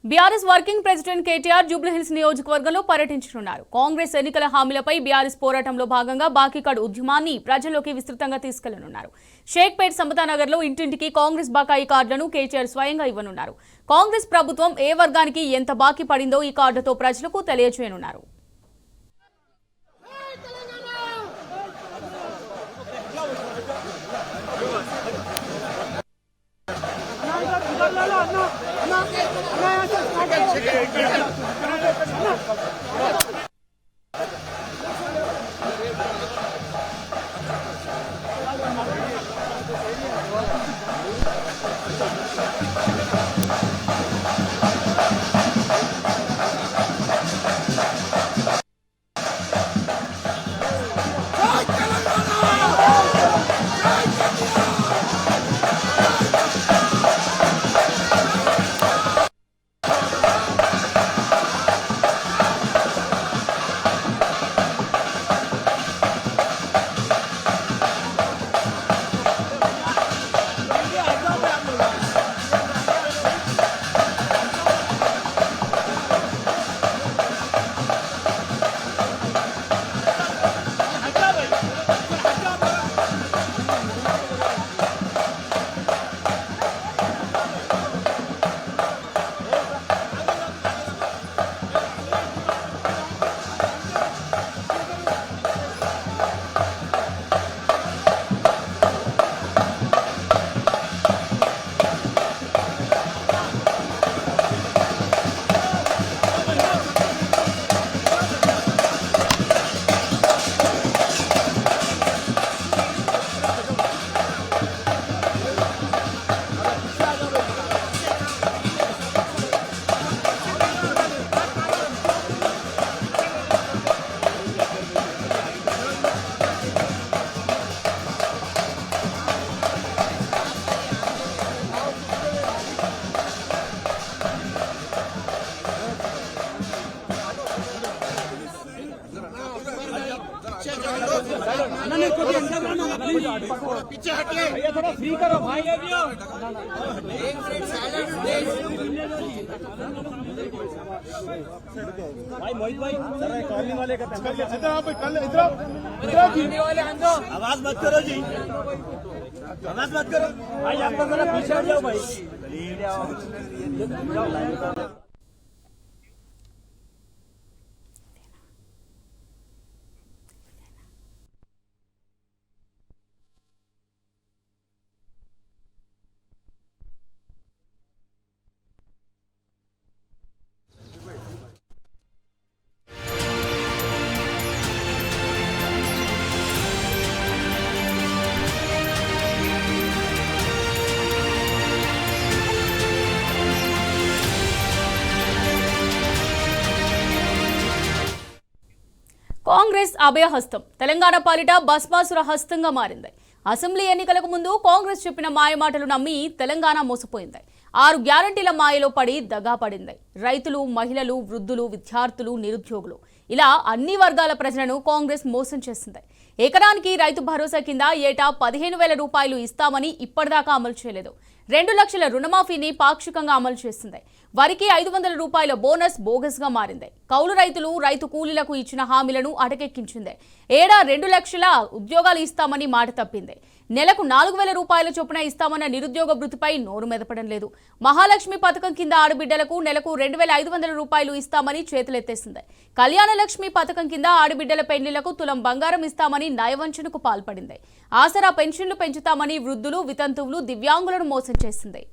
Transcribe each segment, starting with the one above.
BRS working president KTR Jubilee Hills నియోజకవర్గంలో పర్యటించనున్నారు. కాంగ్రెస్ ఎన్నికల హామీలపై బీఆర్ఎస్ పోరాటంలో భాగంగా బాకీకార్డు ఉద్యమాన్ని ప్రజల్లోకి విస్తృతంగా తీసుకెళ్లనున్నారు. షేక్పేట్ సమతానగర్లో ఇంటింటికి కాంగ్రెస్ బకాయి కార్డులను కేటీఆర్ స్వయంగా ఇవ్వనున్నారు. కాంగ్రెస్ ప్రభుత్వం ఏ వర్గానికి ఎంత బాకీ పడిందో ఈ కార్డుతో ప్రజలకు తెలియజేయనున్నారు. पीछे हटिए भैया, थोड़ा फ्री करो भाई। भाई मोहित भाई कॉलोनी वाले का आवाज मत करो जी, आवाज मत करो भाई। आप लोग जरा पीछे हट जाओ भाई। కాంగ్రెస్ అభయహస్తం తెలంగాణ పాలిట భస్మాసుర హస్తంగా మారింది. అసెంబ్లీ ఎన్నికలకు ముందు కాంగ్రెస్ చెప్పిన మాయమాటలు నమ్మి తెలంగాణ మోసపోయింది. 6 గ్యారంటీల మాయలో పడి దగా పడింది. రైతులు, మహిళలు, వృద్ధులు, విద్యార్థులు, నిరుద్యోగులు ఇలా అన్ని వర్గాల ప్రజలను కాంగ్రెస్ మోసం చేసింది. ఎకరానికి రైతు భరోసా కింద ఏటా 15,000 రూపాయలు ఇస్తామని ఇప్పటిదాకా అమలు చేయలేదు. 2 లక్షల రుణమాఫీని పాక్షికంగా అమలు చేసింది. వరికి 500 రూపాయల బోనస్ బోగస్ గా మారింది. కౌలు రైతులు, రైతు కూలీలకు ఇచ్చిన హామీలను అటకెక్కించింది. ఏడా 2 లక్షల ఉద్యోగాలు ఇస్తామని మాట తప్పింది. నెలకు 4,000 రూపాయల చొప్పున ఇస్తామన్న నిరుద్యోగ భృతిపై నోరు మెదపడం లేదు. మహాలక్ష్మి పథకం కింద ఆడబిడ్డలకు నెలకు 2,500 రూపాయలు ఇస్తామని చేతులెత్తేసింది. కళ్యాణ లక్ష్మి పథకం కింద ఆడబిడ్డల పెళ్లిళ్లకు తులం బంగారం ఇస్తామని నయవంచనకు పాల్పడింది. ఆసరా పెన్షన్లు పెంచుతామని వృద్ధులు, వితంతువులు, దివ్యాంగులను మోసం చేసింది.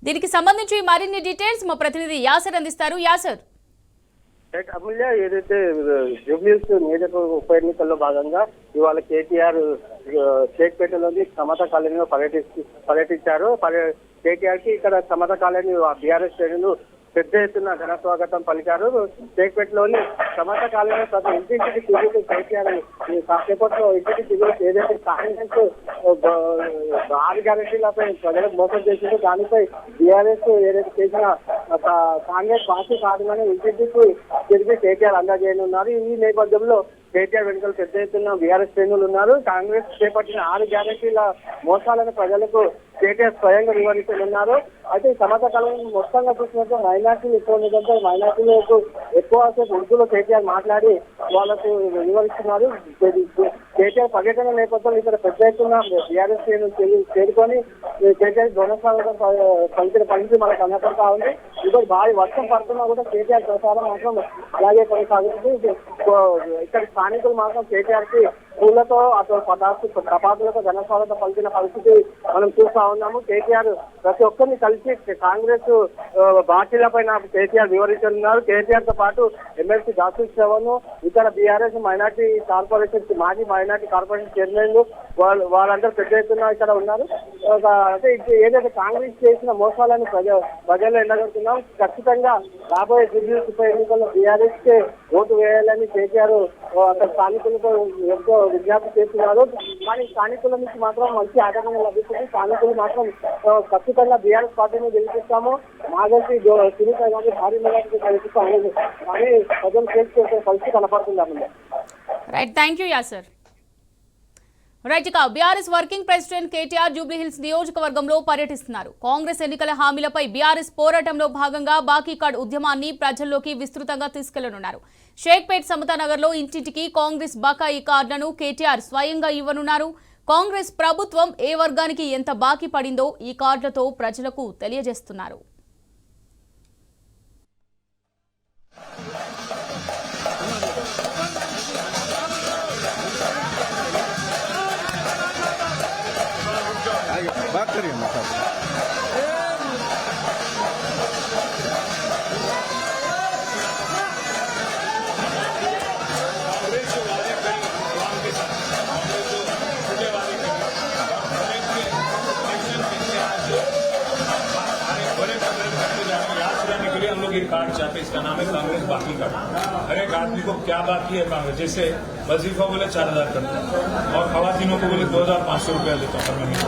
దీనికి సంబంధించి మరిన్ని డీటెయిల్స్ మా ప్రతినిధి యాసర్ అందిస్తారు. యాసర్, అమూల్య, ఏదైతే జూబ్లీహిల్స్ నియోజకవర్గ ఉప ఎన్నికల్లో భాగంగా ఇవాళ కేటీఆర్ షేక్పేటలోని సమత కాలనీలో పర్యటించారు. కేటీఆర్ కి ఇక్కడ సమత కాలనీ బీఆర్ఎస్ శ్రేణులు పెద్ద ఎత్తున ఘన స్వాగతం పలికారు. షేక్పేటలోని సమత కాలనీ ప్రతి ఇంటింటికి తిరుగుతూ కేటీఆర్ కాసేపట్లో ఇంటికి తిరుగుతూ ఏదైతే కాంగ్రెస్ 6 గ్యారెంటీలపై ప్రజలకు మోసం చేసిందో దానిపై బీఆర్ఎస్ ఏదైతే చేసిన కాంగ్రెస్ పార్టీ కాదని ఇంటింటికి తిరిగి కేటీఆర్ అందజేయనున్నారు. ఈ నేపథ్యంలో కేటీఆర్ వెనుకలు పెద్ద ఎత్తున బీఆర్ఎస్ శ్రేణులు ఉన్నారు. కాంగ్రెస్ చేపట్టిన 6 గ్యారెంటీల మోసాలను ప్రజలకు కేటీఆర్ స్వయంగా వివరించనున్నారు. అయితే ఈ సమత కాలంలో మొత్తంగా చూసినట్టు మైనార్టీలు ఎక్కువ ఉండడంతో మైనార్టీలకు ఎక్కువసేపు ఉర్దూలో కేటీఆర్ మాట్లాడి వాళ్ళకు వివరిస్తున్నారు. కేటీఆర్ పర్యటన నేపథ్యంలో ఇక్కడ పెద్ద ఎత్తున బీఆర్ఎస్ శ్రేణులు చేరుకొని కేటీఆర్ ఘనస్వాగతం పలికిన పరిస్థితి మనకు కనపడతా ఉంది. ఇప్పుడు భారీ వర్షం పడుతున్నా కూడా కేటీఆర్ ప్రచారం మాత్రం అలాగే కొనసాగుతుంది. ఇక్కడ స్థానికులు మాత్రం కేటీఆర్ కి పూలతో అటు టపాకులతో ఘనస్వాగతం పలికిన పరిస్థితి మనం చూస్తా ఉన్నాము. కేటీఆర్ ప్రతి ఒక్కరిని కలిసి కాంగ్రెస్ పార్టీలపై నాకు కేటీఆర్ వివరించనున్నారు. కేటీఆర్ తో పాటు ఎమ్మెల్సీ దాసూర్ శ్రవణ్, ఇతర బీఆర్ఎస్ మైనార్టీ కార్పొరేషన్ మాజీ మైనార్టీ కార్పొరేషన్ చైర్మన్లు వాళ్ళందరూ పెద్ద ఎత్తున ఇక్కడ ఉన్నారు. అంటే ఏదైతే కాంగ్రెస్ చేసిన మోసాలను ప్రజల్లో ఎండగడుతున్నాం. ఖచ్చితంగా రాబోయే జూబ్లీహిల్స్ ఉప ఎన్నికల్లో బీఆర్ఎస్ కే ఓటు వేయాలని కేటీఆర్ అక్కడ స్థానికులతో ఎంతో విజ్ఞప్తి చేస్తున్నారు. కానీ స్థానికుల నుంచి మాత్రం మంచి ఆదరణ లభిస్తుంది. స్థానికులు మాత్రం ఖచ్చితంగా బీఆర్ఎస్ పార్టీని గెలిపిస్తాము, మాగంటి సునీత గాంధీ భారీ మెజార్టీని గెలిపిస్తాము కానీ ప్రజలు చేసే పరిస్థితి కనపడుతుంది. రైట్, థ్యాంక్ యూ యాసర్. రైట్, ఇక BRS working president KTR Jubilee Hills నియోజకవర్గంలో పర్యటిస్తున్నారు. కాంగ్రెస్ ఎన్నికల హామీలపై బీఆర్ఎస్ పోరాటంలో భాగంగా బాకీ కార్డ్ ఉద్యమాన్ని ప్రజల్లోకి విస్తృతంగా తీసుకెళ్లనున్నారు. షేక్పేట్ సమతానగర్ లో ఇంటింటికి కాంగ్రెస్ బకాయి కార్డులను కేటీఆర్ స్వయంగా ఇవ్వనున్నారు. కాంగ్రెస్ ప్రభుత్వం ఏ వర్గానికి ఎంత బాకీ పడిందో ఈ కార్డులతో ప్రజలకు తెలియజేస్తున్నారు. बात करिए मतलब हम लोग ये कार्ड चाहते हैं, इसका नाम है कांग्रेस बाकी कार्ड। हर एक आदमी को क्या बाकी है कांग्रेस, जैसे वजीफा बोले 4000 करता है और खवातीनों को बोले 2500 रुपया देता हूँ हर महीने।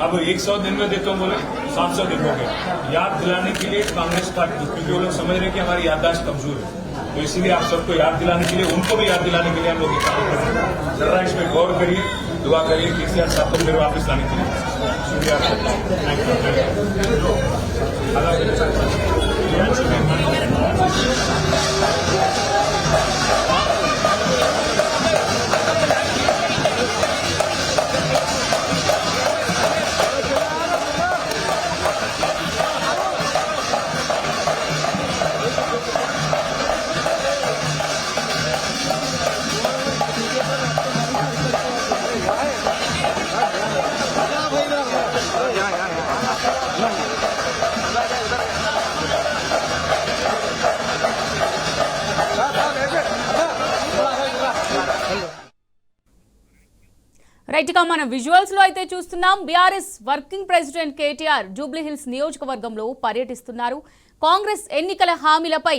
अब 100 दिन में देता हूँ बोले 700 दिन हो गए। याद दिलाने के लिए कांग्रेस पार्टी, क्योंकि वो लोग समझ रहे हैं कि हमारी याददाश्त कमजोर है, तो इसीलिए आप सबको याद दिलाने के लिए, उनको भी याद दिलाने के लिए हम लोग ये काम कर रहे हैं। जरा इस पर गौर करिए, दुआ करिए कि केसीआर साहब को फिर वापस लाने के लिए। शुक्रिया आपका। రైట్, ఇక మన విజువల్స్ లో అయితే చూస్తున్నాం. BRS working president KTR Jubilee Hills నియోజకవర్గంలో పర్యటిస్తున్నారు. కాంగ్రెస్ ఎన్నికల హామీలపై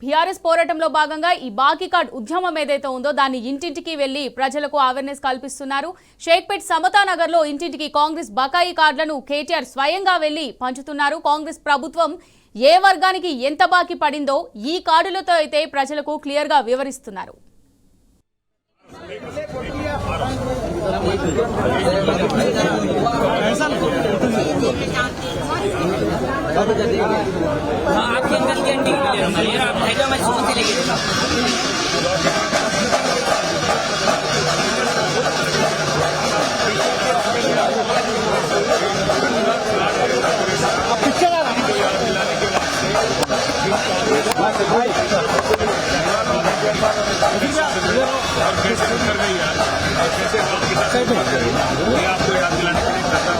బీఆర్ఎస్ పోరాటంలో భాగంగా ఈ బాకీ కార్డ్ ఉద్యమం ఏదైతే ఉందో దాన్ని ఇంటింటికి వెళ్లి ప్రజలకు అవేర్నెస్ కల్పిస్తున్నారు. షేక్పేట్ సమతానగర్ లో ఇంటింటికి కాంగ్రెస్ బకాయి కార్డులను కేటీఆర్ స్వయంగా వెళ్లి పంచుతున్నారు. కాంగ్రెస్ ప్రభుత్వం ఏ వర్గానికి ఎంత బాకీ పడిందో ఈ కార్డులతో అయితే ప్రజలకు క్లియర్ గా వివరిస్తున్నారు. आपको याद दिलाने के लिए करता हूँ।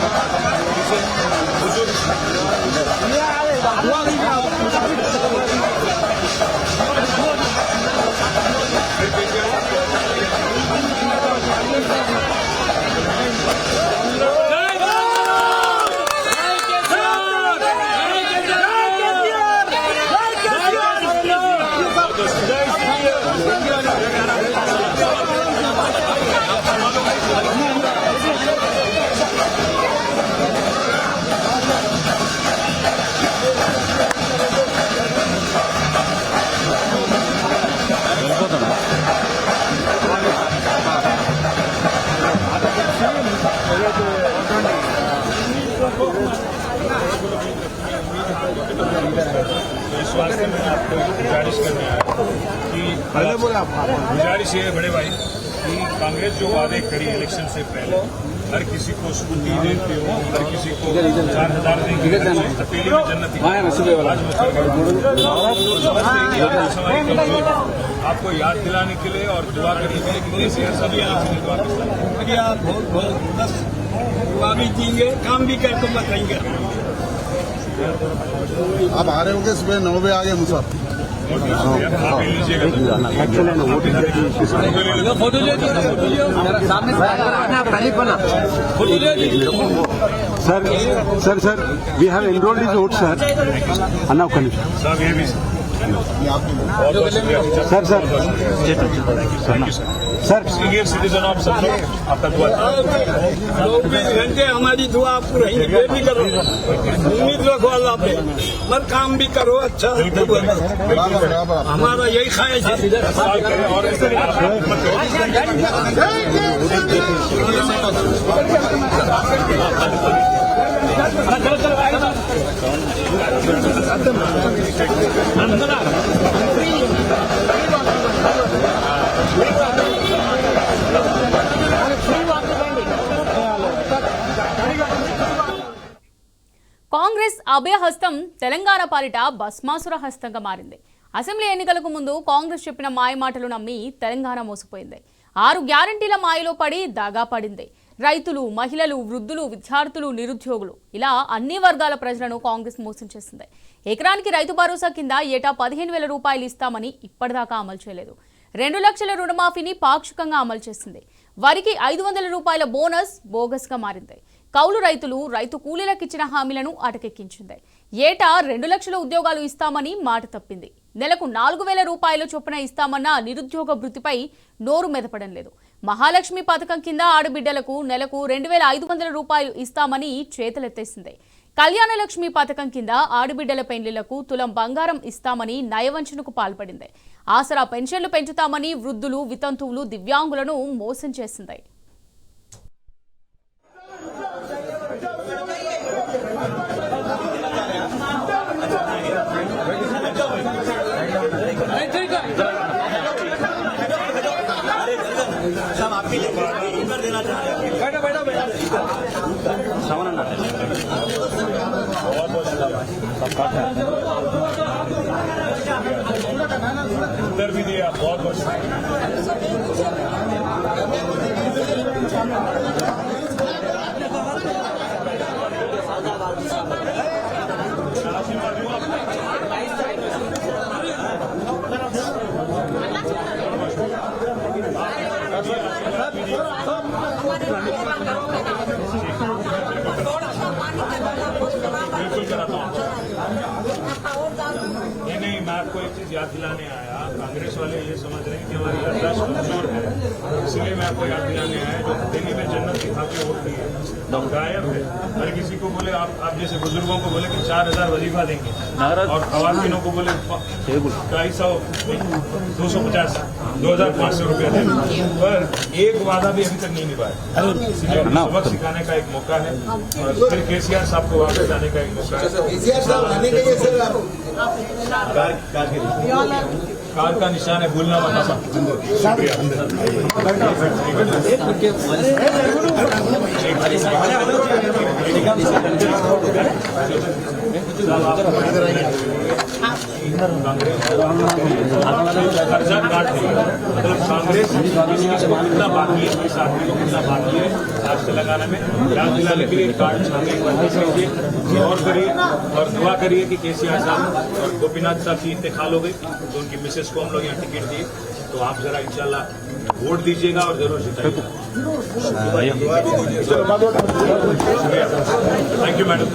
गुजारिश ये है बड़े भाई कि कांग्रेस जो वादे करी इलेक्शन से पहले हर किसी को स्कूटी देते हो, हर किसी को 4,000 देंगे, हथेली में जन्नत आपको याद दिलाने के लिए और दुआ करेंगे कि केसीआर सभी बस दुआ भी देंगे, काम भी करके बताएंगे। आप आ रहे होंगे सुबह 9 बजे आगे मुसाफ Sir, we have enrolled his vote, sir. Anna, can you? सब ये भी बहुत बहुत शुक्रिया सर सीनियर सिटीजन ऑफ सब लोग आपका दुआ 24 घंटे हमारी दुआ आपको रहेंगे, बेफिक्र भी करो, उम्मीद रखो अल्लाह पे, पर काम भी करो अच्छा। हमारा यही ख्वाहिश है। और इस तरह కాంగ్రెస్ అభయహస్తం తెలంగాణ పాలిట భస్మాసుర హస్తంగా మారింది. అసెంబ్లీ ఎన్నికలకు ముందు కాంగ్రెస్ చెప్పిన మాయమాటలు నమ్మి తెలంగాణ మోసపోయింది. 6 గ్యారంటీల మాయలో పడి దాగా పడింది. రైతులు, మహిళలు, వృద్ధులు, విద్యార్థులు, నిరుద్యోగులు ఇలా అన్ని వర్గాల ప్రజలను కాంగ్రెస్ మోసం చేసింది. ఎకరానికి రైతు భరోసా కింద ఏటా 15,000 రూపాయలు ఇస్తామని ఇప్పటిదాకా అమలు చేయలేదు. 2 లక్షల రుణమాఫీని పాక్షికంగా అమలు చేసింది. వరికి 500 రూపాయల బోనస్ బోగస్గా మారింది. కౌలు రైతులు, రైతు కూలీలకు ఇచ్చిన హామీలను అటకెక్కించింది. ఏటా 2 లక్షల ఉద్యోగాలు ఇస్తామని మాట తప్పింది. నెలకు 4,000 రూపాయల చొప్పున ఇస్తామన్న నిరుద్యోగ భృతిపై నోరు మెదపడం లేదు. మహాలక్ష్మి పథకం కింద ఆడబిడ్డలకు నెలకు 2,500 రూపాయలు ఇస్తామని చేతులెత్తేసింది. కళ్యాణలక్ష్మి పథకం కింద ఆడబిడ్డల పెండ్లిలకు తులం బంగారం ఇస్తామని నయవంచనకు పాల్పడింది. ఆసరా పెన్షన్లు పెంచుతామని వృద్ధులు, వితంతువులు, దివ్యాంగులను మోసం చేసింది. आपके लिए नंबर देना चाहते हैं। उत्तर भी दिया, बहुत बहुत बिल्कुल कराता हूँ। नहीं, मैं आपको एक चीज याद दिलाने आया। कांग्रेस वाले ये समझ रहे हैं कि हमारी याददाश्त कमजोर है, इसलिए मैं आपको याद दिलाने आया जो दिल्ली में जन्नत दिखा के वोट दी है गायब है। हर किसी को बोले आप जैसे बुजुर्गों को बोले कि 4,000 वजीफा देंगे और खवातीनों को बोले 250, 250, 2,500 रुपया देंगे, पर एक वादा भी अभी तक नहीं निभाया। इसलिए सबक सिखाने का एक मौका है और फिर केसीआर साहब को वापस आने का एक मौका है। कार का निशान है, भूलना मत। शुक्रिया। कर्जा काट दिया, मतलब कांग्रेस कितना बाकी है, इस आदमी को कितना बाकी है आज तेलंगाना में याद दिलाने के लिए कार्ड छापे और करिए और दुआ करिए कि केसीआर साहब और गोपीनाथ साहब की इंतकाल हो गई तो उनकी मिसेस को हम लोग यहाँ टिकट दिए, तो आप जरा इंशाल्लाह वोट दीजिएगा और जरूर जिताइएगा। Thank you madam.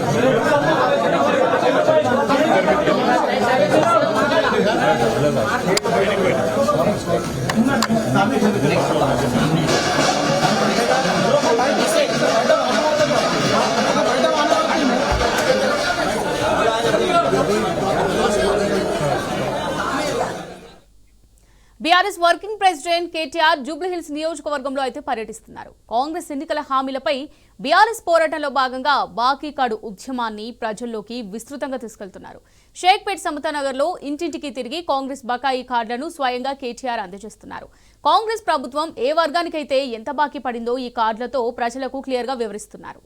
BRS working president KTR Jubilee Hills నియోజకవర్గంలో అయితే పర్యటిస్తున్నారు. కాంగ్రెస్ ఎన్నికల హామీలపై బీఆర్ఎస్ పోరాటంలో భాగంగా బాకీ కార్డు ఉద్యమాన్ని ప్రజల్లోకి విస్తృతంగా తీసుకెళ్తున్నారు. షేక్పేట్ సమతానగర్లో ఇంటింటికి తిరిగి కాంగ్రెస్ బకాయి కార్డులను స్వయంగా కేటీఆర్ అందజేస్తున్నారు. కాంగ్రెస్ ప్రభుత్వం ఏ వర్గానికైతే ఎంత బాకీ పడిందో ఈ కార్డులతో ప్రజలకు క్లియర్గా వివరిస్తున్నారు.